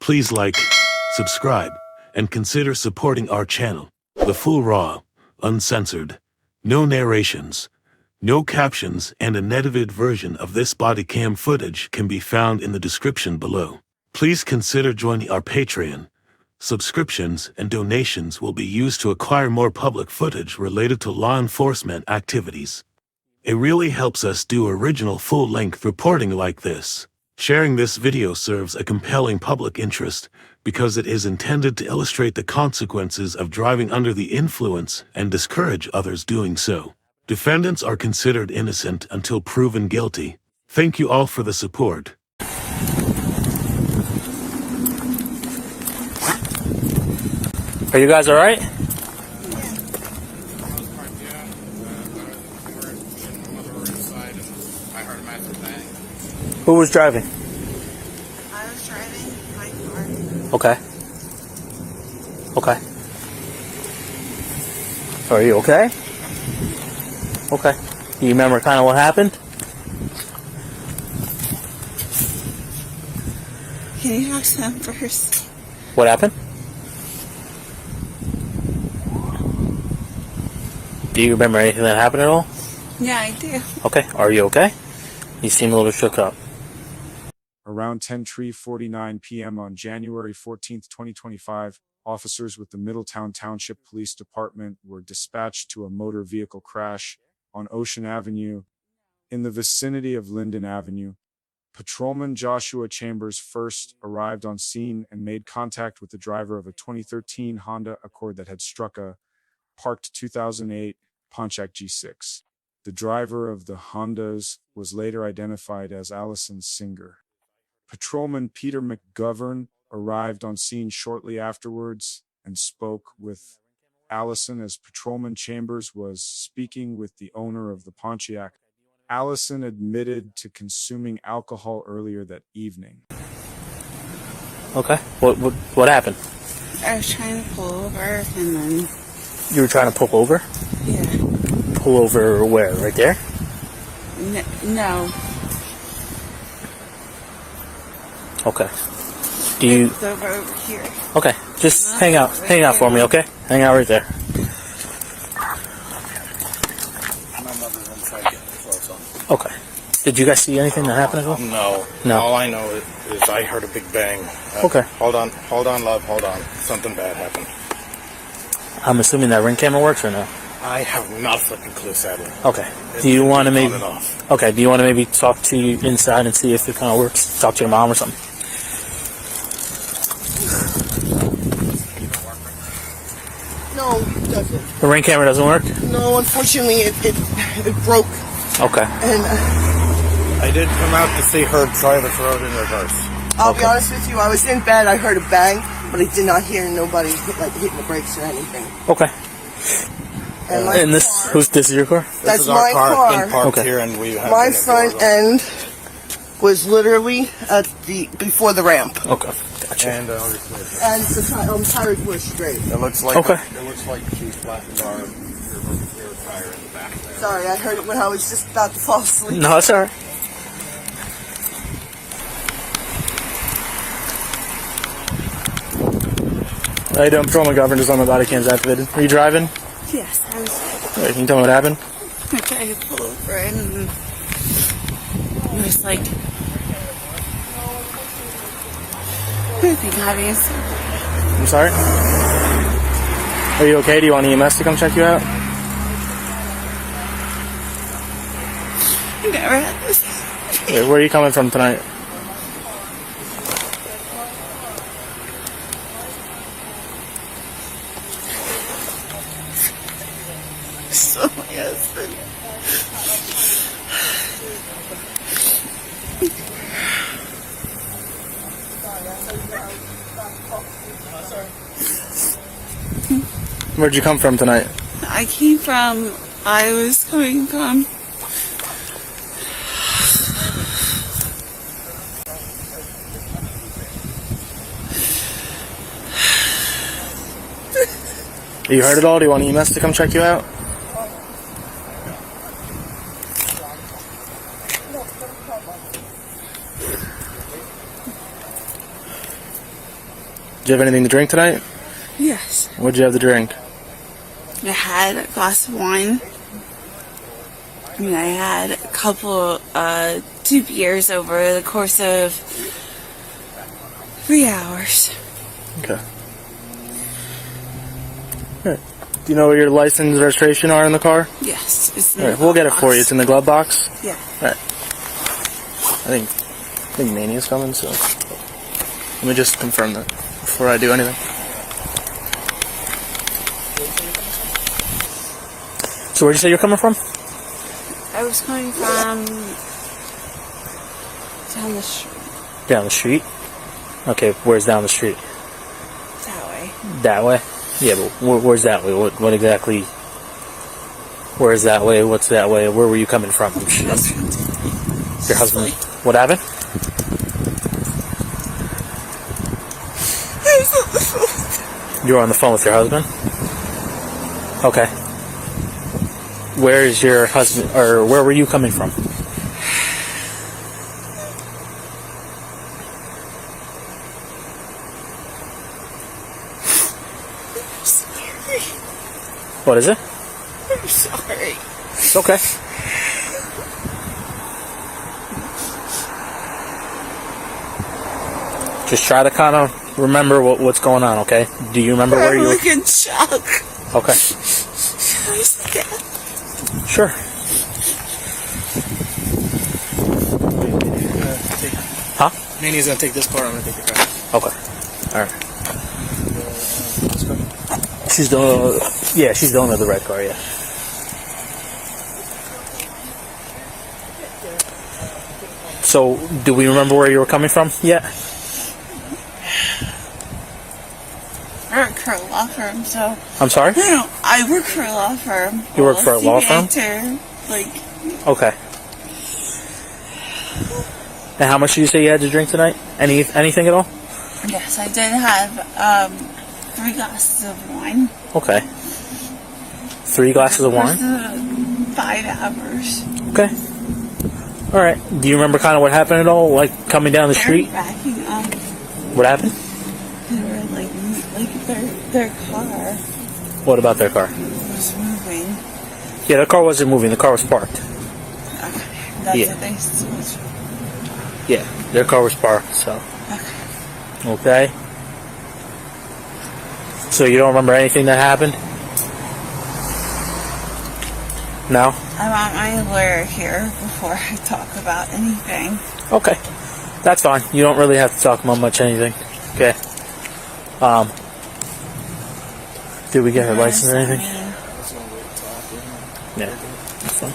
Please like, subscribe, and consider supporting our channel. The full raw, uncensored, no narrations, no captions, and an edited version of this body cam footage can be found in the description below. Please consider joining our Patreon. Subscriptions and donations will be used to acquire more public footage related to law enforcement activities. It really helps us do original full-length reporting like this. Sharing this video serves a compelling public interest because it is intended to illustrate the consequences of driving under the influence and discourage others doing so. Defendants are considered innocent until proven guilty. Thank you all for the support. Are you guys alright? Who was driving? I was driving my car. Okay. Okay. Are you okay? Okay. Do you remember kind of what happened? Can you ask them first? What happened? Do you remember anything that happened at all? Yeah, I do. Okay. Are you okay? You seem a little shook up. Around 10:49 p.m. on January 14, 2025, officers with the Middletown Township Police Department were dispatched to a motor vehicle crash on Ocean Avenue in the vicinity of Linden Avenue. Patrolman Joshua Chambers first arrived on scene and made contact with the driver of a 2013 Honda Accord that had struck a parked 2008 Pontiac G6. The driver of the Hondas was later identified as Alison Singer. Patrolman Peter McGovern arrived on scene shortly afterwards and spoke with Alison as Patrolman Chambers was speaking with the owner of the Pontiac. Alison admitted to consuming alcohol earlier that evening. Okay. What happened? I was trying to pull over and then... You were trying to pull over? Yeah. Pull over where? Right there? No. Okay. Do you... It's over here. Okay. Just hang out. Hang out for me, okay? Hang out right there. Okay. Did you guys see anything that happened at all? No. No. All I know is I heard a big bang. Okay. Hold on, love, hold on. Something bad happened. I'm assuming that ring camera works or no? I have not a fucking clue, sadly. Okay. Do you want to maybe... On and off. Okay. Do you want to maybe talk to you inside and see if it kind of works? Talk to your mom or something? No, it doesn't. The ring camera doesn't work? No, unfortunately, it broke. Okay. And I did come out to see her try to throw it in reverse. I'll be honest with you, I was in bed, I heard a bang, but I did not hear nobody hitting the brakes or anything. Okay. And this, this is your car? This That's is our my car. car. Been parked Okay. here, and we have my been front indoors. end was literally at before the ramp, Okay. Gotcha. And obviously, and the tires were straight. it looks like Okay. It looks like she flattened our rear tire in the back there. Sorry, I heard it when I was just about to fall asleep. No, that's alright. How you doing? Patrolman McGovern, just on my body cams activated. Are you driving? Yes, I was Wait, can you tell me what happened? trying to pull over and it was like... I think having a... I'm sorry? Are you okay? Do you want EMS to come check you out? I never had this. Wait, where are you coming from tonight? So my husband. Where'd you come from tonight? I was coming from... You heard it all? Do you want EMS to come check you out? you have anything to drink tonight? Yes. What'd you have to drink? I had a glass of wine. And I had a couple, 2 beers over the course of 3 hours. Okay. Alright. Do you know where your license and registration are in the car? Yes. It's in Alright, the we'll get it box. for you. It's in the glove box? Yeah. Alright. I think Mania's coming, so let me just confirm that before I do anything. So where'd you say you're coming from? I was coming from down the street. Down the street? Okay, where's down the street? That way. That way? Yeah, but where's that way? What exactly? Where's that way? What's that way? Where were you coming from? Your husband? What happened? You were on the phone with your husband? Okay. Where is your husband, or where were you coming from? Sorry. What is it? I'm sorry. It's okay. Just try to kind of remember what's going on, okay? Do you remember where I'm you were? like in shock. Okay. Can I see that? Sure. Huh? Mania's gonna take this car, I'm gonna take the car. Okay. Alright. She's the owner of the red car, yeah. So, do we remember where you were coming from yet? I work for a law firm, so I'm sorry? no, I work for a law firm. You work for a law firm? Like, Okay. And how much did you say you had to drink tonight? Anything at all? yes, I did have 3 glasses of wine. Okay. 3 glasses of wine? 5 hours. Okay. Alright. Do you remember kind of what happened at all? Like coming down the street? Backing up. What happened? They were like their car What about their car? was moving. Yeah, their car wasn't moving. The car was parked. Okay, that's Yeah. what they said. Yeah, their car was parked, so. Okay. Okay. So you don't remember anything that happened? No? I want my lawyer here before I talk about anything. Okay. That's fine. You don't really have to talk about much anything. Okay. Did we get her license or anything? Yeah. That's fine.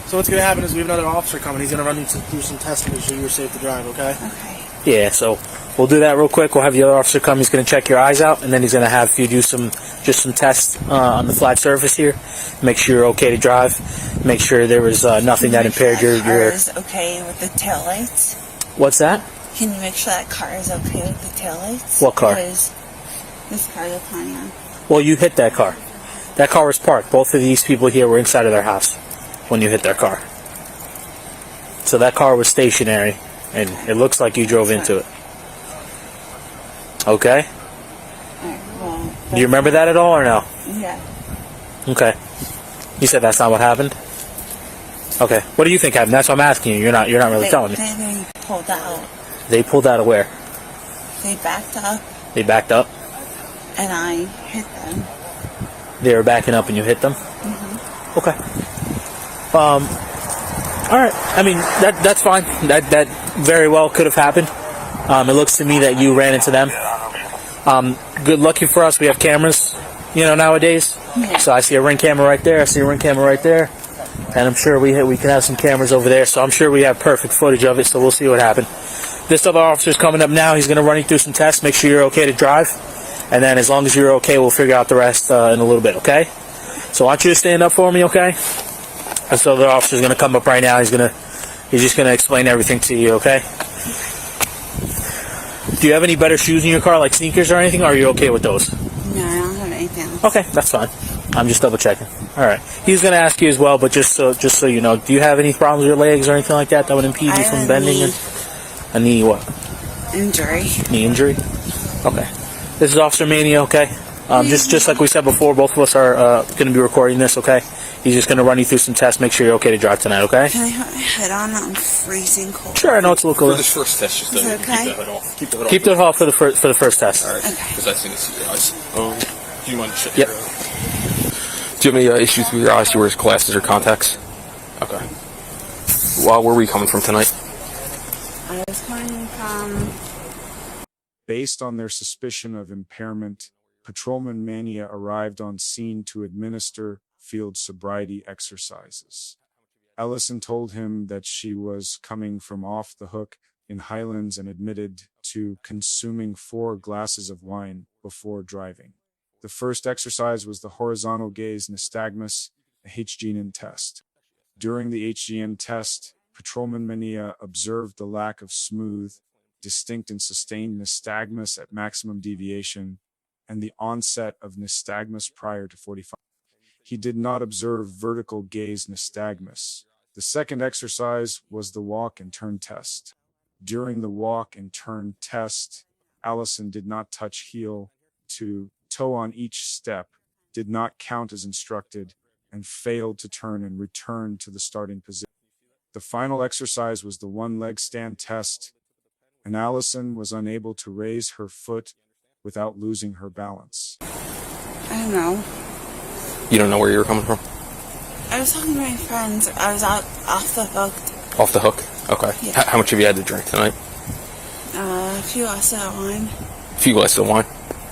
So what's gonna happen is we have another officer coming. He's gonna run you through some tests to make sure you're safe to drive, okay? Okay. Yeah, so we'll do that real quick. We'll have the other officer come. He's going to check your eyes out, and then he's going to have you do some tests on the flat surface here. Make sure you're okay to drive. Make sure there was nothing that impaired your. Car is okay with the taillights. What's that? Can you make sure that car is okay with the taillights? What car? Because this car, the Pontiac. Well, you hit that car. That car was parked. Both of these people here were inside of their house when you hit their car. So that car was stationary, and it looks like you drove into it. Okay? Alright, well, Do you remember that at all, or no? yeah. Okay. You said that's not what happened? Okay. What do you think happened? That's what I'm asking you. You're not really telling me. They pulled out. They pulled out of where? They backed up, They backed up? and I hit them. They were backing up and you hit them? Mm-hmm. Okay. Alright. I mean, that's fine. That very well could have happened. It looks to me that you ran into them. Good lucky for us, we have cameras, nowadays. Yeah. So I see a ring camera right there, I see a ring camera right there. And I'm sure we can have some cameras over there, so I'm sure we have perfect footage of it, so we'll see what happened. This other officer's coming up now. He's going to run you through some tests, make sure you're okay to drive. And then as long as you're okay, we'll figure out the rest in a little bit, okay? So I want you to stand up for me, okay? This other officer's going to come up right now. He's just going to explain everything to you, okay? Do you have any better shoes in your car, like sneakers or anything, or are you okay with those? No, I don't have anything else. Okay, that's fine. I'm just double checking. All right. He's going to ask you as well, but just so you know, do you have any problems with your legs or anything like that would impede you from bending? A knee what? injury. Knee injury? Okay. This is Officer Mania, okay? Just like we said before, both of us are going to be recording this, okay? He's just going to run you through some tests, make sure you're okay to drive tonight, okay? Can I put my hood on? I'm freezing cold. Sure, I know it's a little cold. For this first test, just Is it keep okay? the hood off. Keep the hood off. Keep the hood off for the first test. All right. Okay. Because I think it's your eyes. Do you mind shutting Yep. your eyes? Do you have any issues with your eyes? Do you wear glasses or contacts? Okay. Well, where were you coming from tonight? I was coming from. Based on their suspicion of impairment, Patrolman Mania arrived on scene to administer field sobriety exercises. Alison told him that she was coming from off the hook in Highlands and admitted to consuming 4 glasses of wine before driving. The first exercise was the Horizontal Gaze Nystagmus, a HGN test. During the HGN test, Patrolman Mania observed the lack of smooth, distinct and sustained nystagmus at maximum deviation, and the onset of nystagmus prior to 45. He did not observe vertical gaze nystagmus. The second exercise was the walk and turn test. During the walk and turn test, Alison did not touch heel to toe on each step, did not count as instructed, and failed to turn and return to the starting position. The final exercise was the one-leg stand test, and Alison was unable to raise her foot without losing her balance. I don't know. You don't know where you were coming from? I was talking to my friends. I was out off the hook. Off the hook? Okay. Yeah. How much have you had to drink tonight? A few glasses of wine. A few glasses of wine?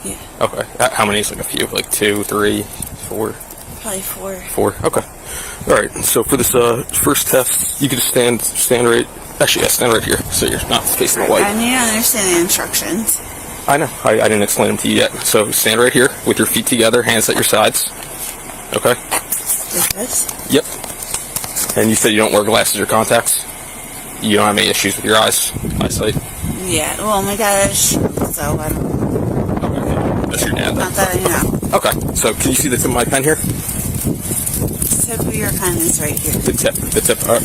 Yeah. Okay. How many is like a few? Like 2, 3, 4? Probably 4. 4? Okay. Alright, so for this first test, you can just stand right... Actually, yeah, stand right here, so you're not facing the light. I need to understand the instructions. I know. I didn't explain them to you yet. So stand right here with your feet together, hands at your sides. Okay? Like this? Yep. And you said you don't wear glasses or contacts? You don't have any issues with your eyesight? Yeah. Well, my dad is, so I don't. Okay. That's your dad. Not that I know. Okay. So can you see the tip of my pen here? The tip of your pen is right here. The tip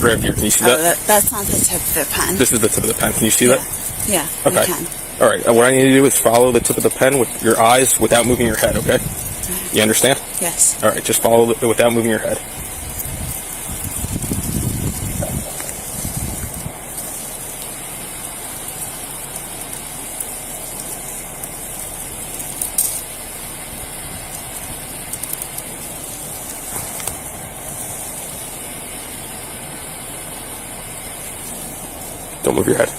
right here. Can you see that? That's not the tip of the pen. This is the tip of the pen. Can you see that? Yeah. Okay. I can. All right. What I need to do is follow the tip of the pen with your eyes without moving your head. Okay? You understand? Yes. All right. Just follow it without moving your head. Don't move your head.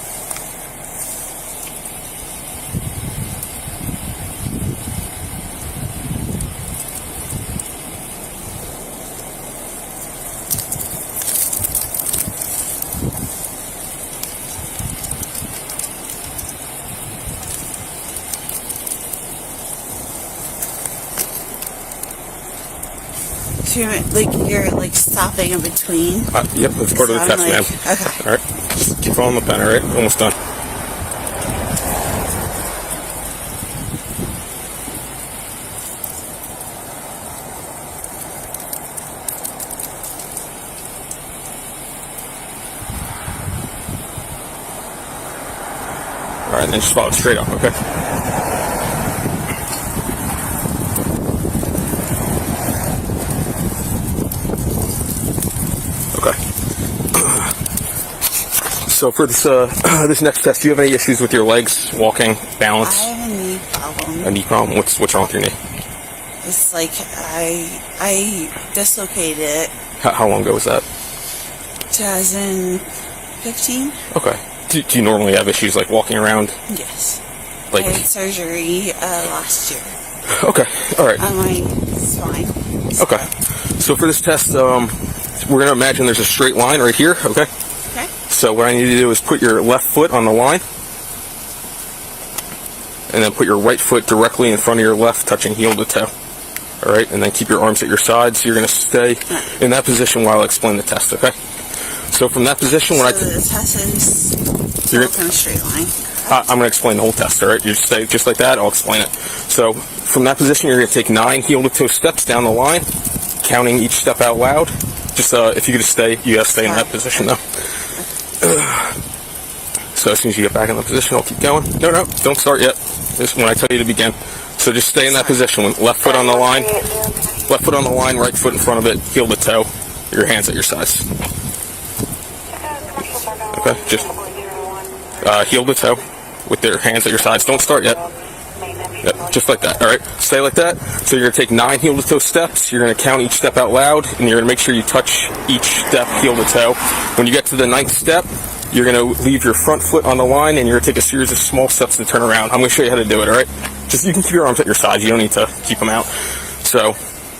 So you're like stopping in between. Yep, that's part of the So test, I'm ma'am. okay. All right, just keep following the pen. All right, almost done. All right, and then just follow it straight up, okay? So for this this next test, do you have any issues with your legs, walking, balance? I have a knee problem. A knee problem? What's wrong with your knee? It's like I dislocated it. How long ago was that? 2015. Okay. Do you normally have issues like walking around? Yes. Like I had surgery last year okay, all right. on my spine. Okay. So for this test, we're gonna imagine there's a straight line right here. Okay. Okay. So what I need to do is put your left foot on the line, and then put your right foot directly in front of your left, touching heel to toe. All right, and then keep your arms at your sides. So you're going to stay in that position while I explain the test. Okay. So from that position, when So the test is You're walk in a straight line. I'm going to explain the whole test. All right, you just stay just like that. I'll explain it. So from that position, you're going to take 9 heel to toe steps down the line, counting each step out loud. Just if you could just stay, you got to stay in that position though. So So as soon as you get back in the position, I'll keep going. No, don't start yet. This is when I tell you to begin. So just stay in that position. Left foot on the line, right foot in front of it, heel to toe, your hands at your sides. Okay, just heel to toe with your hands at your sides. Don't start yet. Yep, just like that. All right, stay like that. So you're gonna take 9 heel to toe steps. You're gonna count each step out loud, and you're gonna make sure you touch each step heel to toe. When you get to the 9th step, you're gonna leave your front foot on the line, and you're gonna take a series of small steps to turn around. I'm gonna show you how to do it. All right, just you can keep your arms at your sides. You don't need to keep them out. So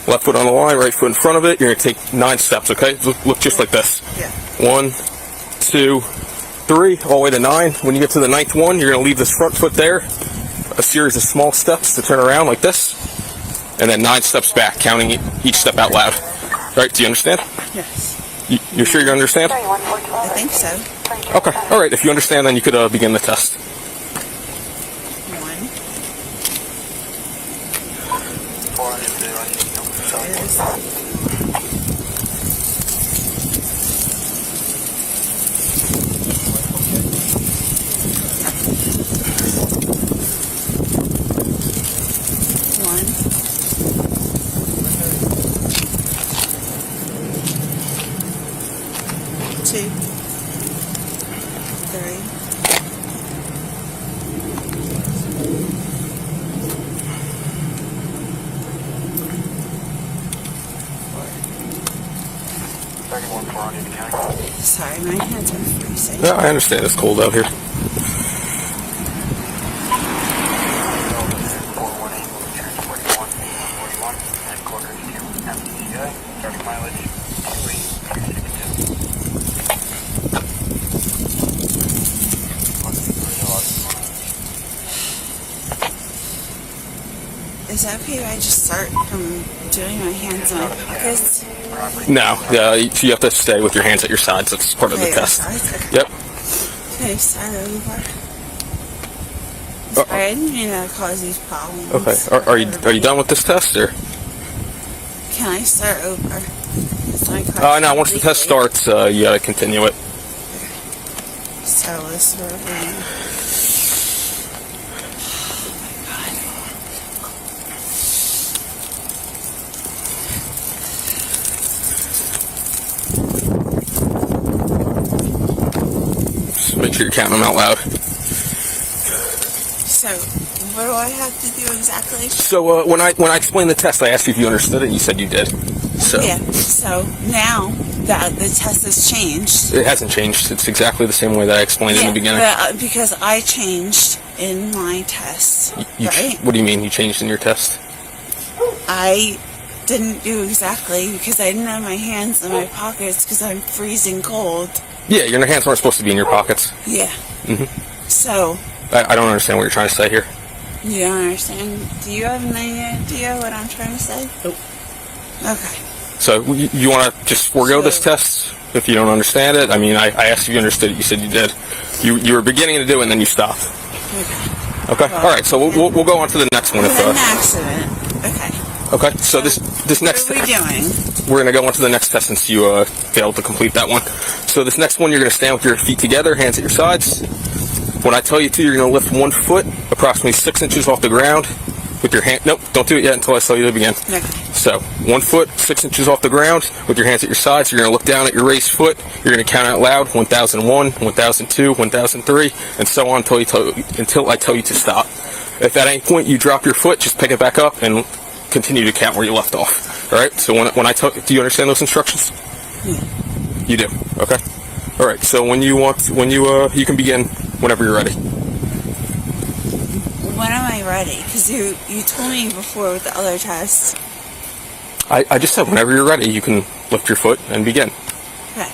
left foot on the line, right foot in front of it. You're gonna take 9 steps. Okay, look just like this. Yeah. 1, 2, 3, all the way to 9. When you get to the 9th one, you're gonna leave this front foot there. A series of small steps to turn around like this, and then 9 steps back, counting each step out loud. All right, do you understand? Yes. You're sure you understand? I think so. Okay, all right, if you understand, then you could begin the test. 1. 2, 3. Sorry, my hands are freezing. Yeah, I understand. It's cold out here. Is that okay if I just start from doing my hands in my pockets? No, you have to stay with your hands at your sides. That's part of the test. Okay. Yep. Okay, start over. Sorry, I didn't mean to cause these problems. Okay. Are you done with this test, or? Can I start over? No. Once the test starts, you gotta continue it. So let's start over. Make sure you're counting them out loud. So, what do I have to do exactly? So when I explained the test, I asked you if you understood it, and you said you did. So Yeah, so now that the test has changed. it hasn't changed. It's exactly the same way that I explained in the beginning. But, because I changed in my test, right? What do you mean you changed in your test? I didn't do exactly because I didn't have my hands in my pockets because I'm freezing cold. Yeah, your hands aren't supposed to be in your pockets. Yeah. Mhm. So, I don't understand what you're trying to say here. you don't understand? Do you have any idea what I'm trying to say? Nope. Okay. So you want to just forego this test if you don't understand it? I mean, I asked if you understood it. You said you did. You were beginning to do it, and then you stopped. Okay. Okay. All right. So we'll go on to the next one. It was an accident. Okay. Okay. So this next. What are we doing? We're going to go on to the next test since you failed to complete that one. So this next one, you're going to stand with your feet together, hands at your sides. When I tell you to, you're going to lift 1 foot approximately 6 inches off the ground with your hand. Nope, don't do it yet until I tell you to begin. Okay. So 1 foot, 6 inches off the ground with your hands at your sides. You're going to look down at your raised foot. You're going to count out loud 1001, 1002, 1003, and so on until I tell you to stop. If at any point you drop your foot, just pick it back up and continue to count where you left off. All right. So when I tell, do you understand those instructions? Yeah. You do. Okay. All right. So you can begin whenever you're ready. When am I ready? Because you told me before with the other test. I just said whenever you're ready, you can lift your foot and begin. Okay.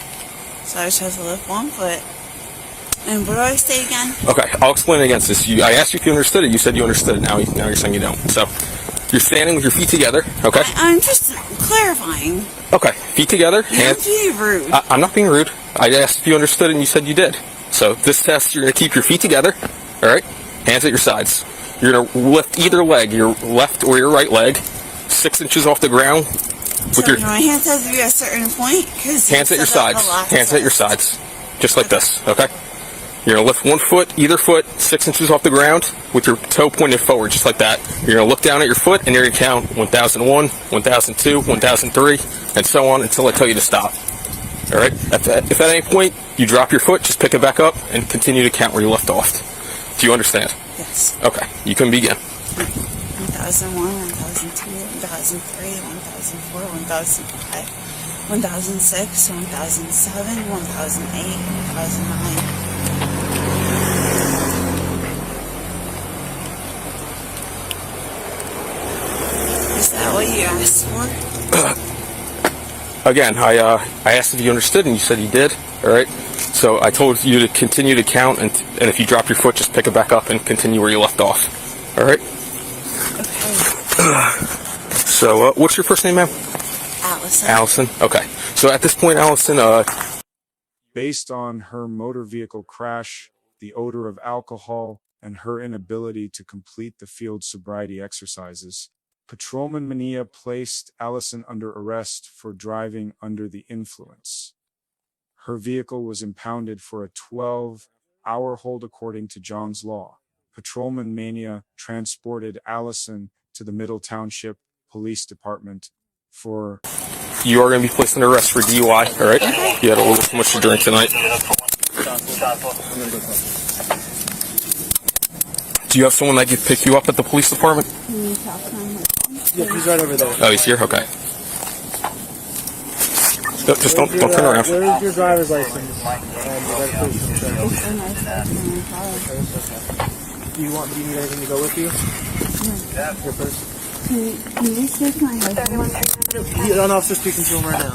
So I just have to lift 1 foot. And what do I say again? Okay. I'll explain it again. I asked you if you understood it. You said you understood it. Now you're saying you don't. So you're standing with your feet together. Okay. I'm just clarifying. Okay. Feet together. You're being rude. I'm not being rude. I asked if you understood it, and you said you did. So this test, you're going to keep your feet together. All right. Hands at your sides. You're going to lift either leg, your left or your right leg, 6 inches off the ground. So my hands have to be at a certain point? Hands at your sides. Hands at your sides. Just like this, okay? You're going to lift one foot, either foot, 6 inches off the ground with your toe pointed forward, just like that. You're going to look down at your foot, and you're going to count 1001, 1002, 1003, and so on until I tell you to stop. All right? If at any point you drop your foot, just pick it back up and continue to count where you left off. Do you understand? Yes. Okay. You can begin. 1001, 1002, 1003, 1004, 1005, 1006, 1007, 1008, 1009. Is that what you asked for? Again, I asked if you understood, and you said you did. All right. So I told you to continue to count, and if you drop your foot, just pick it back up and continue where you left off. All right. Okay. So what's your first name, ma'am? Alison. Alison. Okay. So at this point, Alison, Based on her motor vehicle crash, the odor of alcohol, and her inability to complete the field sobriety exercises, Patrolman Mania placed Alison under arrest for driving under the influence. Her vehicle was impounded for a 12-hour hold according to John's Law. Patrolman Mania transported Alison to the Middletown Township Police Department for... You are going to be placed under arrest for DUI, all right? You had a little too much to drink tonight. Do you have someone that could pick you up at the police department? Yeah, he's right over there. Oh, he's here? Okay. Just don't turn around. Where's your driver's license and the registration? Do you need anything to go with you? No. Your purse? Can you take my husband? An officer speaking to him right now.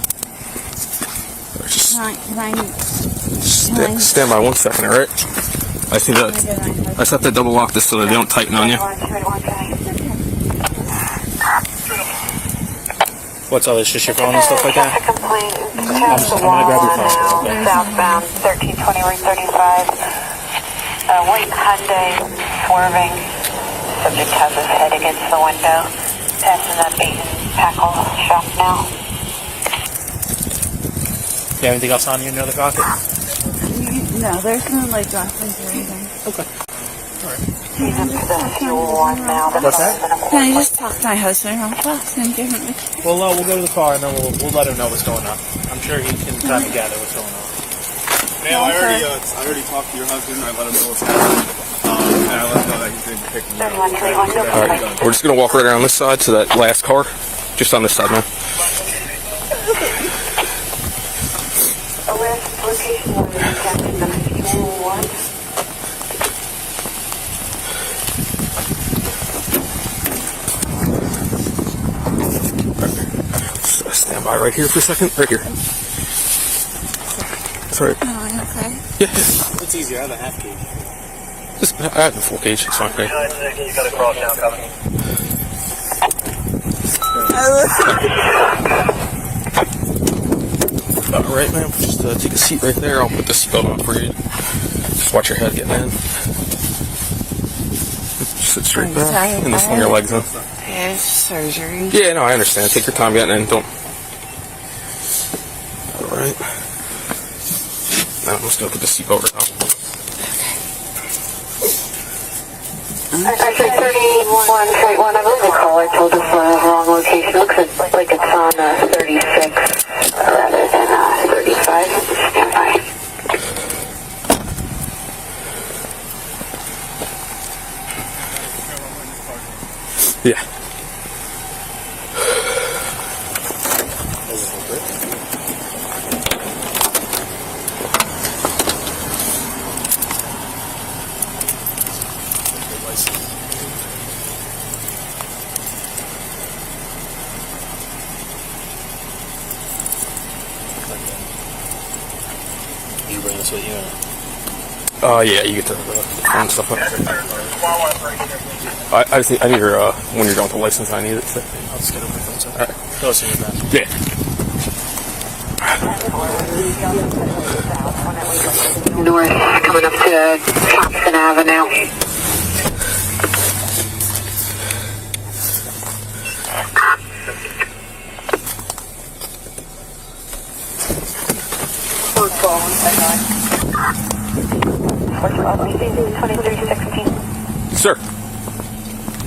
Stand by 1 second, all right? I see that. I just have to double lock this so that they don't tighten on you. What's all this? Just your phone and stuff like that? I'm gonna grab your phone. Okay. Southbound 1320 Route 35. White Hyundai swerving. Subject has his head against the window. Passing that bait and tackle shop now. You have anything else on you in the other pocket? No, there's no like documents or anything. Okay. What's that? Can I just talk to my husband real fast and give him a... Well, we'll go to the car and then we'll let him know what's going on. I'm sure he can kind of gather what's going on. Ma'am, I already talked to your husband. I let him know what's happening. And I let him know that he's going to be picking me up. All right. We're just going to walk right around this side to that last car. Just on this side, man. Location 1 Captain 91. Stand by right here for a second. Right here. That's all right. Oh, okay. Yeah. It's easier. I have a half cage. I have the full cage. It's fine. Okay. He's got a cross now coming. All right, man. Just take a seat right there. I'll put the seatbelt on for you. Just watch your head getting in. Just sit straight back and just swing your legs in. I have surgery. Yeah, no, I understand. Take your time getting in. Don't. All right. Now I'm just gonna put the seatbelt right on. Actually, 31 straight one. I believe the caller told us wrong location. Looks like it's on 36 rather than 35. Stand by. Yeah. You bring this with you? Yeah, you get to phone stuff up. I just need, I need your, when you're done with the license, I need it. I'll just get it with my phone. So. All right. Go see you, man. Yeah. North, coming up to Thompson Avenue. 2316. Sir.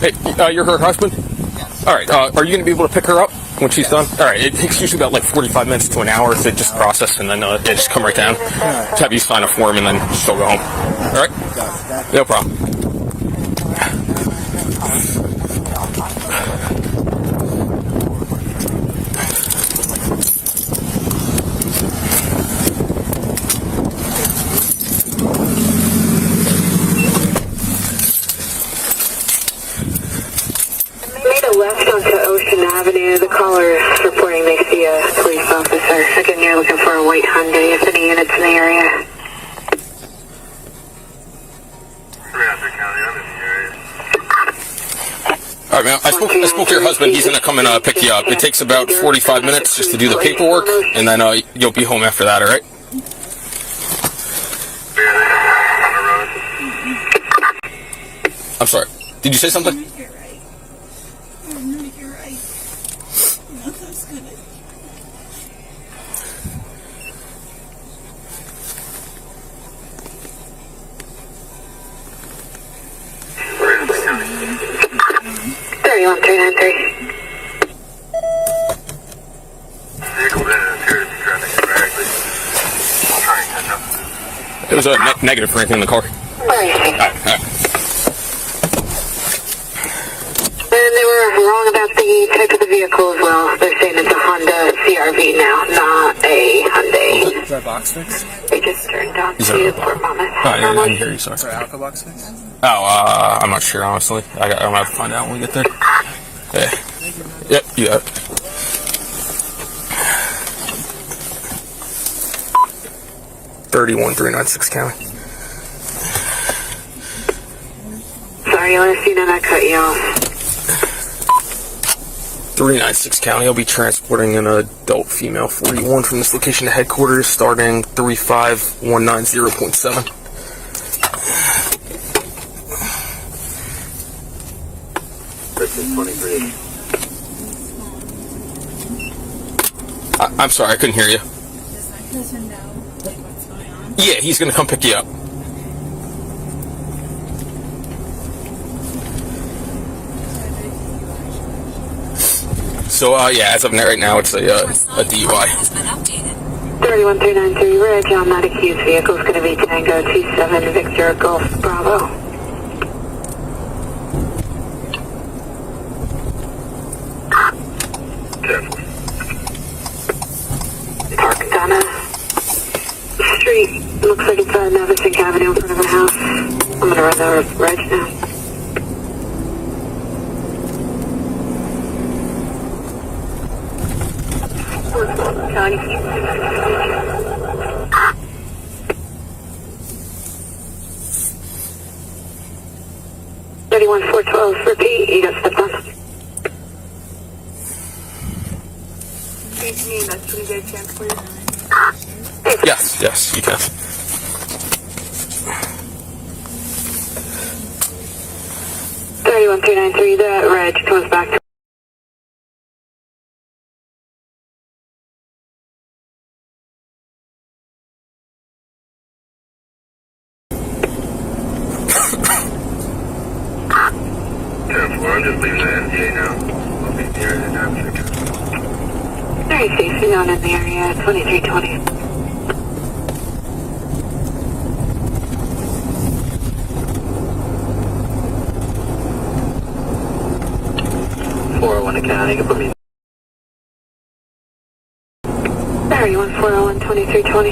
Hey, you're her husband? Yes. All right, are you going to be able to pick her up when she's done? All right, it takes usually about like 45 minutes to an hour to just process, and then they just come right down. Just have you sign a form, and then she'll go home. All right? No problem. Left onto Ocean Avenue. The caller is reporting they see a police officer. Again, you're looking for a white Hyundai. If any units in the area. All right, man. I spoke to your husband. He's going to come and pick you up. It takes about 45 minutes just to do the paperwork, and then you'll be home after that, all right? I'm sorry. Did you say something? It was a negative for anything in the car. Right. And they were wrong about the type of the vehicle as well. They're saying it's a Honda CRV now, not a Hyundai. Is that box fix? They just turned on to Port Monmouth. I didn't hear you, sorry. Sorry, Alka box fix? Oh, I'm not sure, honestly. I'm going to have to find out when we get there. Yeah. Yep, you got it. $31,396 County. Sorry, Alison, I cut you off. 396 County. I'll be transporting an adult female 41 from this location to headquarters starting 35190.7. I'm sorry, I couldn't hear you. Does my husband know what's going on? Yeah, he's going to come pick you up. So, yeah, as of right now, it's a DUI. 31393, Ridge on that accused vehicle is going to be Tango 27 Victor Golf Bravo. Parked on a street. Looks like it's Navasink Avenue in front of a house. I'm going to run the Reg now. County. 31412, repeat, you got stepped on. Can you investigate get a chance, please? Yes, you can. $31,393, the Reg comes back to I'm just leaving the NDA now. I'll be near the Avenue. very safe, known in the area, 2320. County, you can put me. 31401, 2320.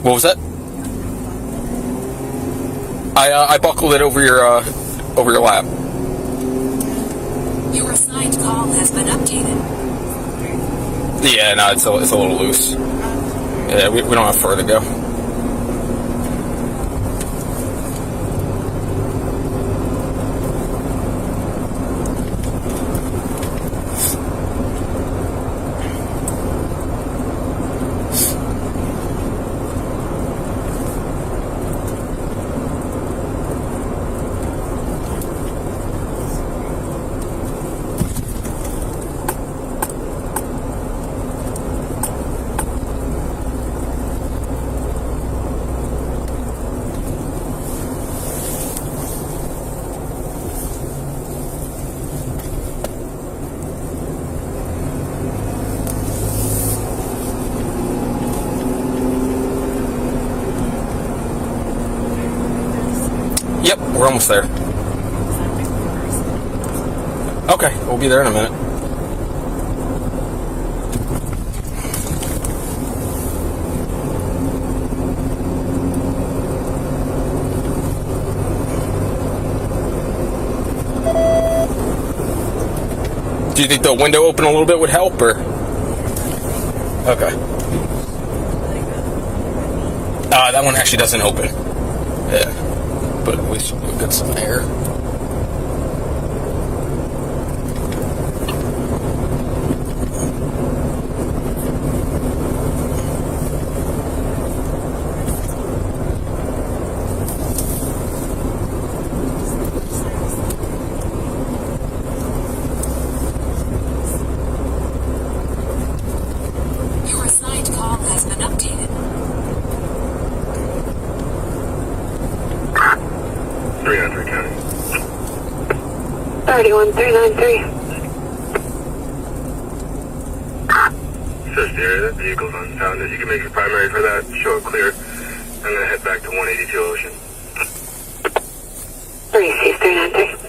What was that? I buckled it over your lap. Your assigned call has been updated. Yeah, no, it's a little loose. Yeah, we don't have far to go. Yep, we're almost there. Okay, we'll be there in a minute. Do you think the window open a little bit would help, or? Okay. That one actually doesn't open. Yeah. But at least we'll get some air. Your assigned call has been updated. 300 County. 31393. Search the area. That vehicle's unfounded. You can make the primary for that. Show it clear. I'm going to head back to 182 Ocean. 36393.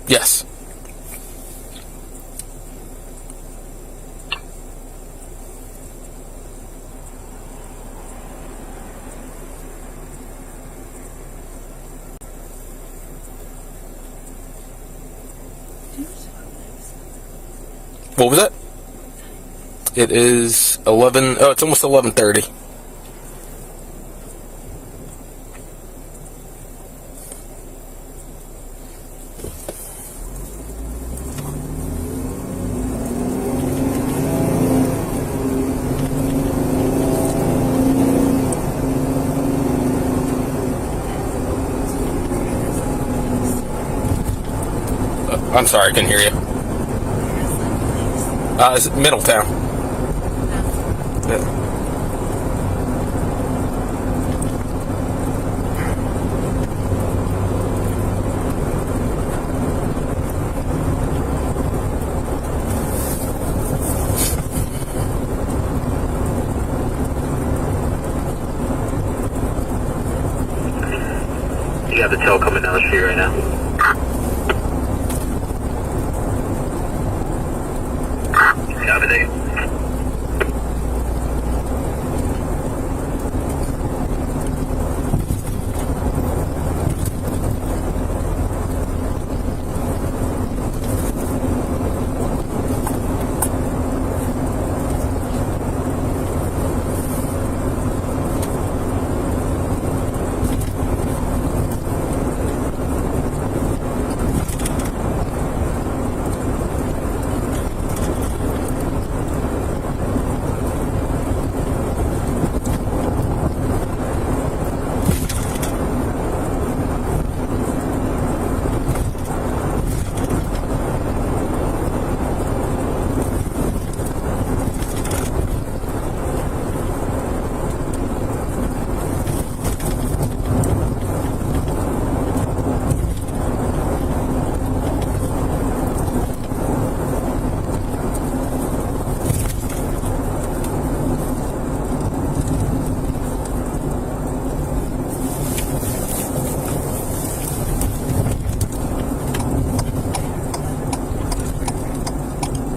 Yes. What was that? It is 11. Oh, it's almost 11:30. I'm sorry, I couldn't hear you. It's Middletown. Yeah. You got the tail coming down the street right now. Copy that.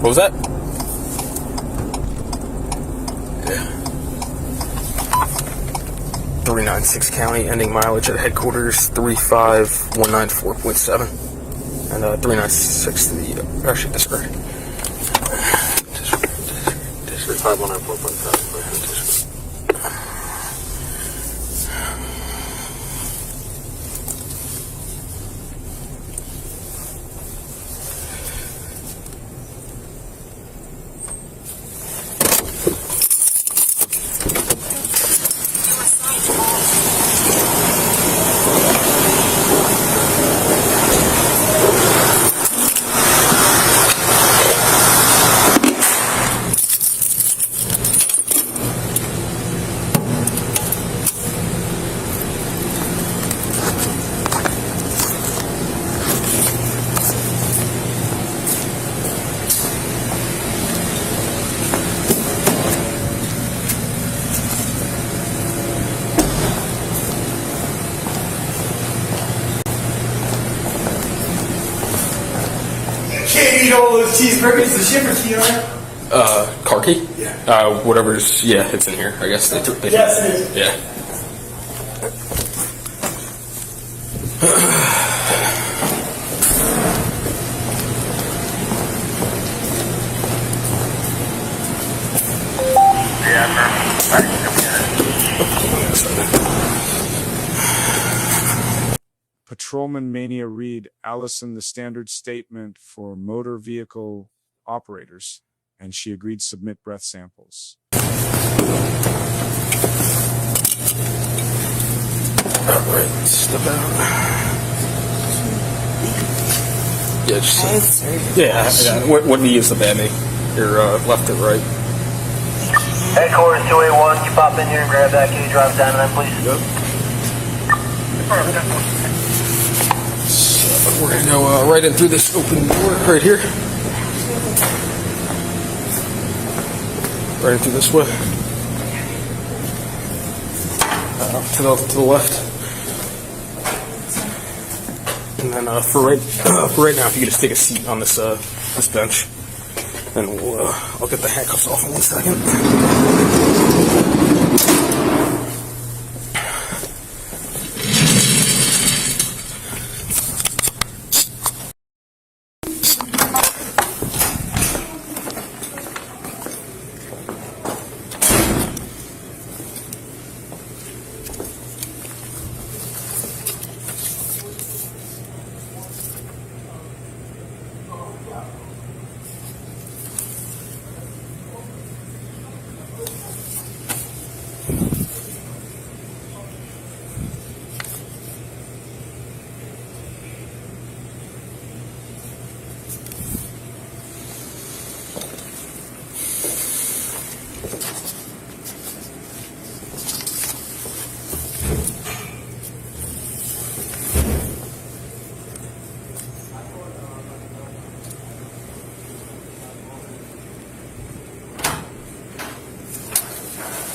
What was that? Yeah. 396 County, ending mileage at headquarters 35194.7, and 396 to the actually disregard. 35194.7. Can't eat all those cheeseburgers. The shipper's key on it. Car key? Yeah. Whatever's, yeah, it's in here, I guess. They Yes, it is. Yeah. Patrolman Mania read Alison the standard statement for motor vehicle operators, and she agreed to submit breath samples. Alright, step out. Yeah, just. Yeah, I got it. What do you use the banding? Your left or right? Headquarters 281, you pop in here and grab that key, drive down to them, please. Yep. So we're gonna go right in through this open door right here. Right in through this way. To the left. And then for right now, if you could just take a seat on this this bench, then I'll get the handcuffs off in 1 second.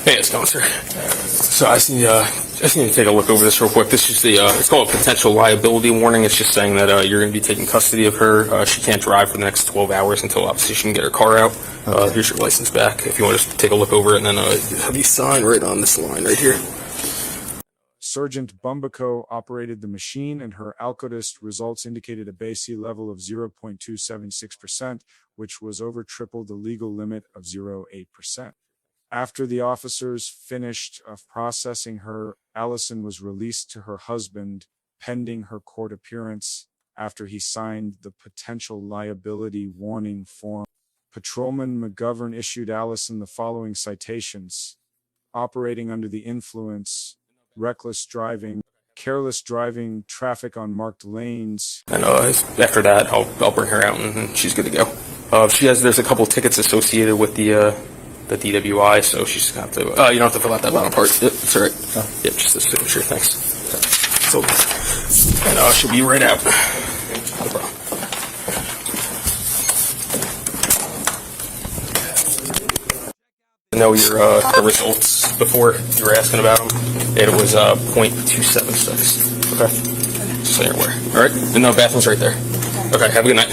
Hey, it's going, sir. So I just need to take a look over this real quick. This is it's called a potential liability warning. It's just saying that you're going to be taking custody of her. She can't drive for the next 12 hours until obviously she can get her car out. Here's your license back. If you want to just take a look over it, and then have you sign right on this line right here. Sergeant Bumbico operated the machine, and her alkotest results indicated a BAC level of 0.276%, which was over triple the legal limit of 0.8%. After the officers finished processing her, Alison was released to her husband, pending her court appearance, after he signed the potential liability warning form. Patrolman McGovern issued Alison the following citations: operating under the influence, reckless driving, careless driving, traffic on marked lanes. And after that, I'll bring her out, and she's good to go. There's a couple tickets associated with the DWI, so she's gonna have to. You don't have to fill out that bottom part. Yep, that's all right. Yep, just the signature. Thanks. So, and she'll be right out. No problem. I know your the results before you were asking about them. It was 0.276. Okay. So you're aware. All right. And the bathroom's right there. Okay. Have a good night.